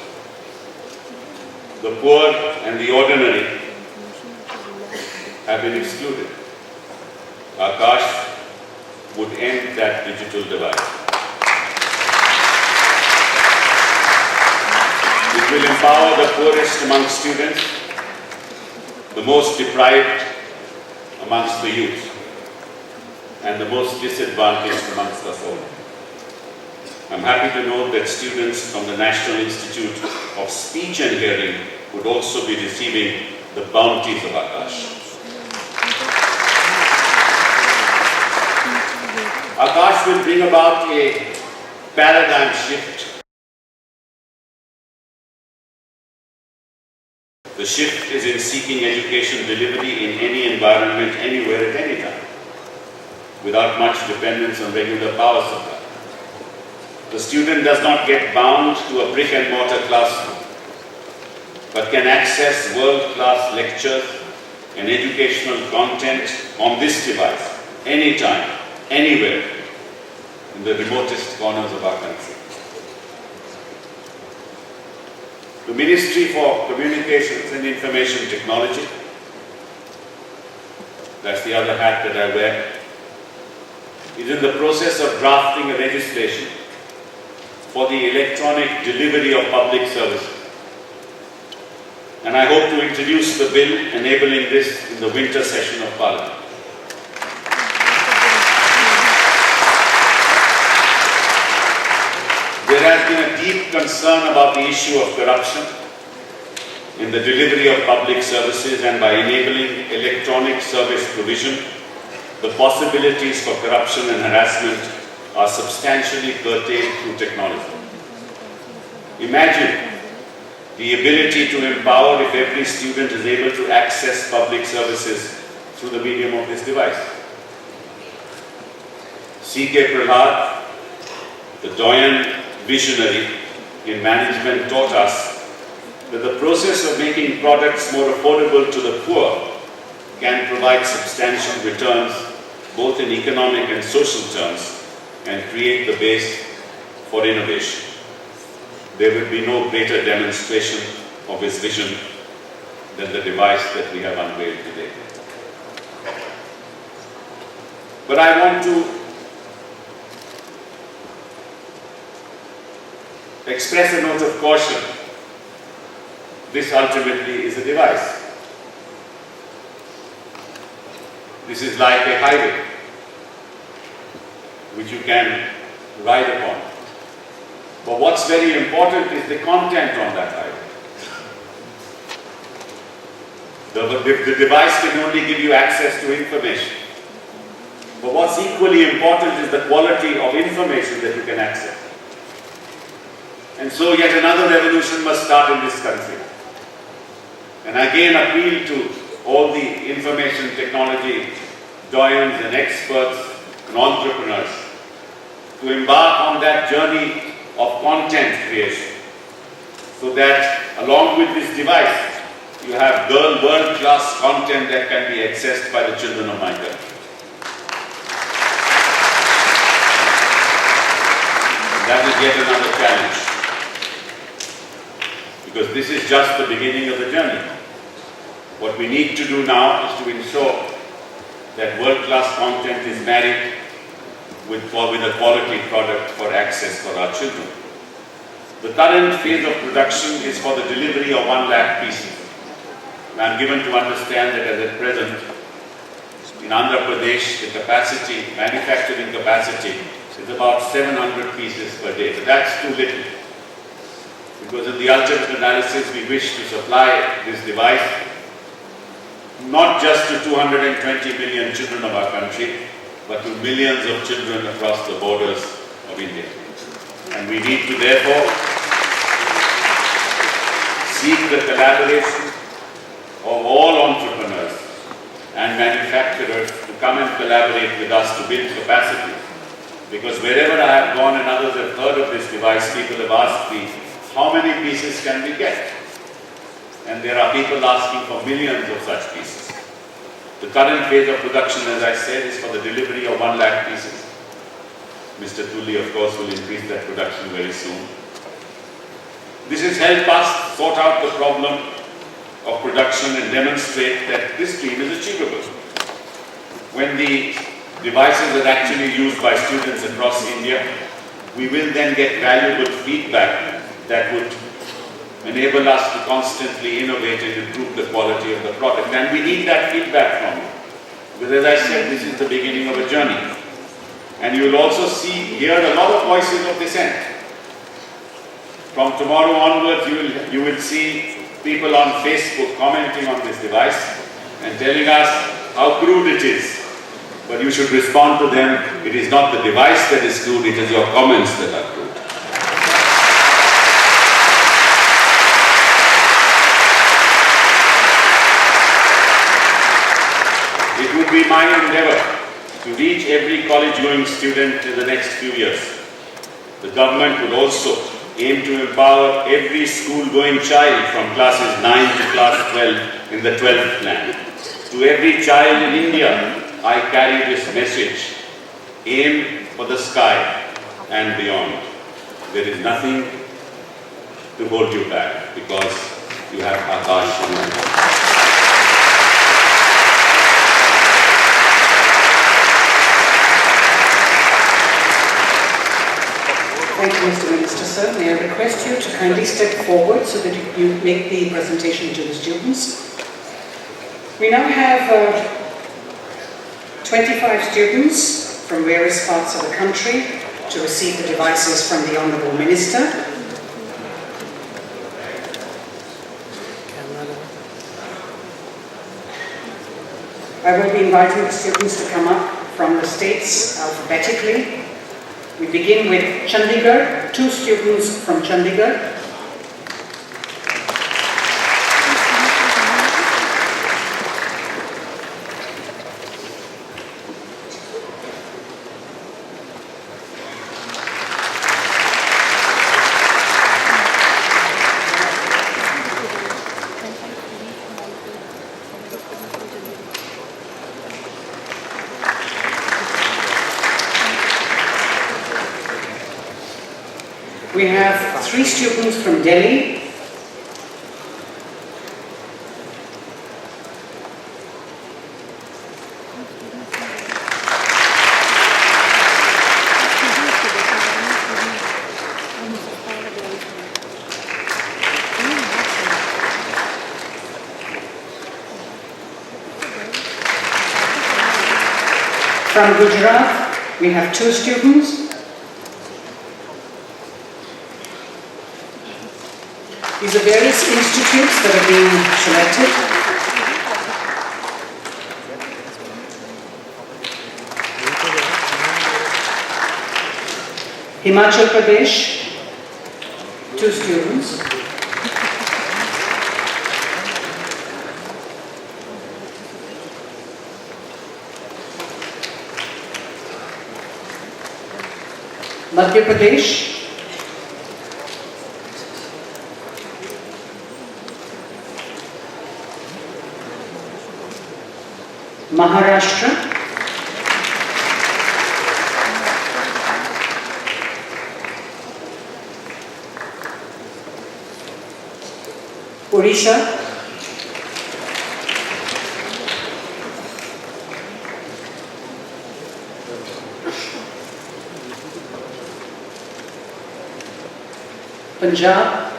The poor and the ordinary have been excluded. Akash would end that digital divide. It will empower the poorest amongst students, the most deprived amongst the youth, and the most disadvantaged amongst us all. I'm happy to note that students from the National Institute of Speech and Hearing would also be receiving the bounties of Akash. Akash will bring about a paradigm shift. The shift is in seeking education delivery in any environment, anywhere, at any time, without much dependence on regular power supply. The student does not get bound to a brick and mortar classroom, but can access world-class lectures and educational content on this device, anytime, anywhere, in the remotest corners of our country. The Ministry for Communications and Information Technology, that's the other hat that I wear, is in the process of drafting a legislation for the electronic delivery of public services. And I hope to introduce the bill enabling this in the winter session of Parliament. There has been a deep concern about the issue of corruption in the delivery of public services, and by enabling electronic service provision, the possibilities for corruption and harassment are substantially curtailed through technology. Imagine the ability to empower if every student is able to access public services through the medium of this device. C.K. Prahlad, the doyen visionary in management, taught us that the process of making products more affordable to the poor can provide substantial returns both in economic and social terms and create the base for innovation. There will be no greater demonstration of his vision than the device that we have unveiled today. But I want to express a note of caution. This ultimately is a device. This is like a highway which you can ride upon. But what's very important is the content on that highway. The device can only give you access to information. But what's equally important is the quality of information that you can access. And so yet another revolution must start in this country. And again appeal to all the information technology doyens and experts and entrepreneurs to embark on that journey of content creation, so that along with this device, to have world-class content that can be accessed by the children of my country. That is yet another challenge, because this is just the beginning of the journey. What we need to do now is to ensure that world-class content is married with a quality product for access for our children. The current phase of production is for the delivery of 1 lakh pieces. And I am given to understand that as at present, in Andhra Pradesh, the capacity, manufacturing capacity, is about 700 pieces per day. But that's too little. Because in the ultimate analysis, we wish to supply this device not just to 220 million children of our country, but to millions of children across the borders of India. And we need to therefore seek the collaboration of all entrepreneurs and manufacturers to come and collaborate with us to build capacity. Because wherever I have gone and others have heard of this device, people have asked me, how many pieces can we get? And there are people asking for millions of such pieces. The current phase of production, as I said, is for the delivery of 1 lakh pieces. Mr. Tulli, of course, will increase that production very soon. This has helped us sort out the problem of production and demonstrate that this dream is achievable. When the devices are actually used by students across India, we will then get valuable feedback that would enable us to constantly innovate and improve the quality of the product. And we need that feedback from you. Because as I said, this is the beginning of a journey. And you will also hear a lot of voices of dissent. From tomorrow onwards, you will see people on Facebook commenting on this device and telling us how crude it is. But you should respond to them. It is not the device that is crude, it is your comments that are crude. It would be my endeavor to reach every college-going student in the next few years. The government would also aim to empower every school-going child from classes 9 to class 12 in the 12th plan. To every child in India, I carry this message: aim for the sky and beyond. There is nothing to hold you back because you have Akash on your back. Thank you, Mr. Minister, sir. May I request you to kindly step forward so that you make the presentation to the students. We now have 25 students from various parts of the country to receive the devices from the Honourable Minister. I will be inviting the students to come up from the states alphabetically. We begin with Chandigarh, 2 students from Chandigarh. We have 3 students from Delhi. From Gujarat, we have 2 students. These are various institutes that are being selected. Himachal Pradesh, 2 students. Madhya Pradesh, Maharashtra, Odisha, Punjab,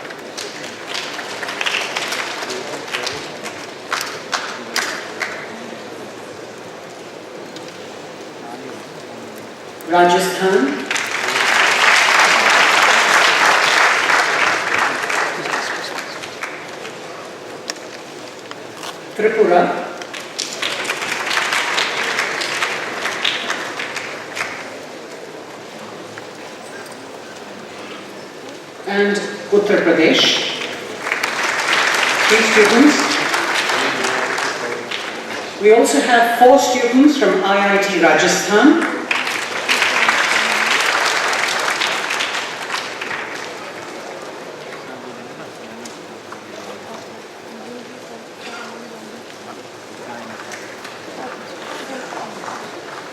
Rajasthan, Tripura, and Uttar Pradesh. 3 students. We also have 4 students from IIT Rajasthan.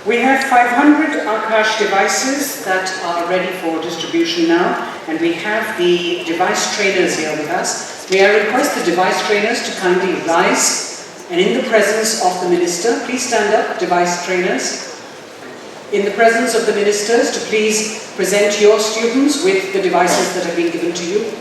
We have 500 Akash devices that are ready for distribution now, and we have the device trainers here with us. May I request the device trainers to kindly rise, and in the presence of the minister, please stand up, device trainers. In the presence of the ministers, to please present your students with the devices that have been given to you.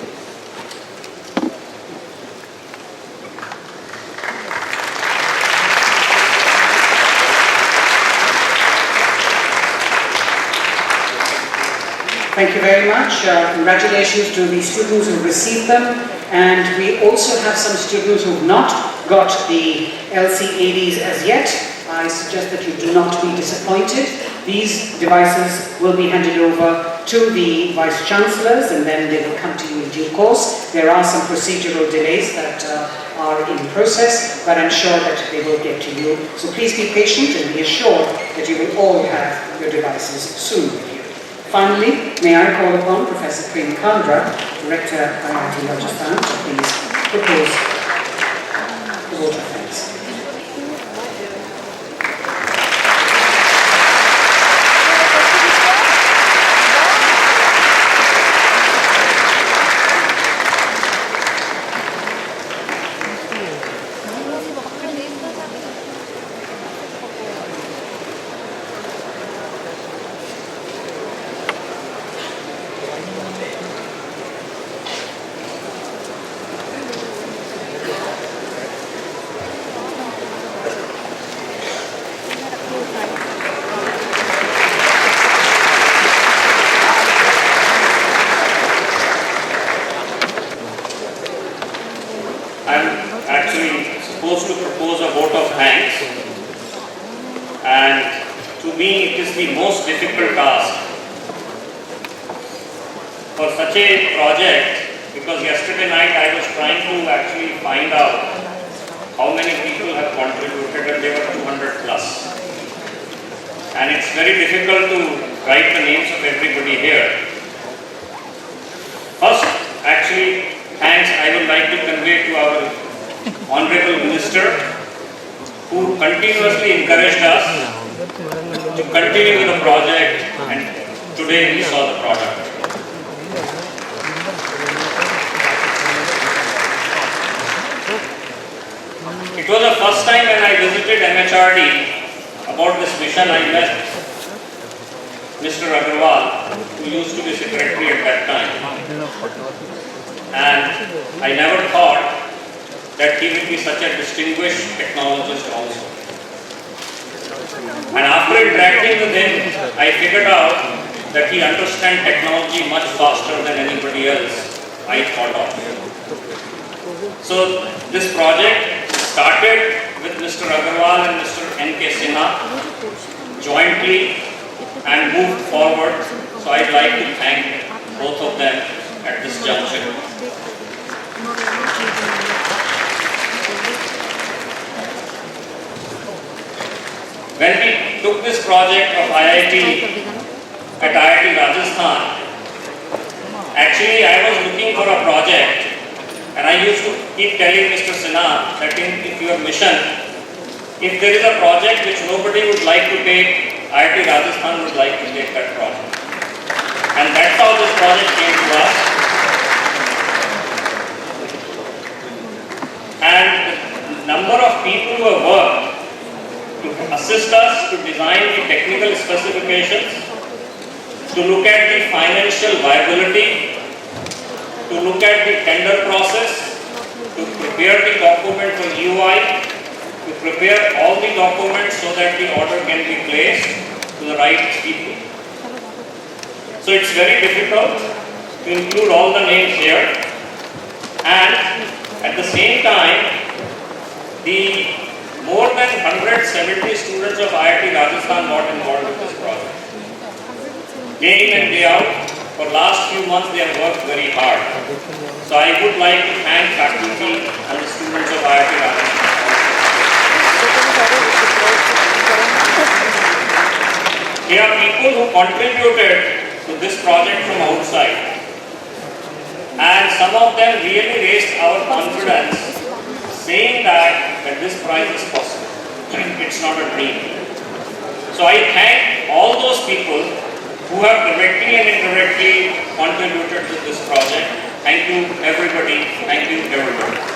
Thank you very much. Congratulations to the students who received them. And we also have some students who have not got the LCADs as yet. I suggest that you do not be disappointed. These devices will be handed over to the Vice Chancellors, and then they will come to you in due course. There are some procedural delays that are in process, but I'm sure that they will get to you. So please be patient and be assured that you will all have your devices soon. Finally, may I call upon Professor Prem Kandra, Director IIT Rajasthan, to please propose the vote of thanks. Supposed to propose a vote of thanks, and to me it is the most difficult task for such a project, because yesterday night I was trying to actually find out how many people have contributed, and they were 200 plus, and it's very difficult to write the names of everybody here. First, actually, thanks I would like to convey to our Honorable Minister, who continuously encouraged us to continue with the project, and today we saw the product. It was the first time when I visited MHRD about this mission. I met Mr. Agarwal, who used to be secretary at that time, and I never thought that he will be such a distinguished technologist also. And after interacting with him, I figured out that he understands technology much faster than anybody else I thought of. So this project started with Mr. Agarwal and Mr. N.K. Sinha jointly and moved forward. So I'd like to thank both of them at this juncture. When we took this project of IIT at IIT Rajasthan, actually I was looking for a project, and I used to keep telling Mr. Sinha that if your mission If there is a project which nobody would like to take, IIT Rajasthan would like to take that project. And that's how this project came to us. And the number of people who have worked to assist us to design the technical specifications, to look at the financial viability, to look at the tender process, to prepare the document for UI, to prepare all the documents so that the order can be placed to the right people. So it's very difficult to include all the names here, and at the same time, the more than 170 students of IIT Rajasthan got involved with this project. Day in and day out, for last few months they have worked very hard. So I would like to thank faculty and the students of IIT Rajasthan. There are people who contributed to this project from outside, and some of them really raised our confidence, saying that this prize is possible. It's not a dream. So I thank all those people who have directly and indirectly contributed to this project. Thank you everybody. Thank you everybody.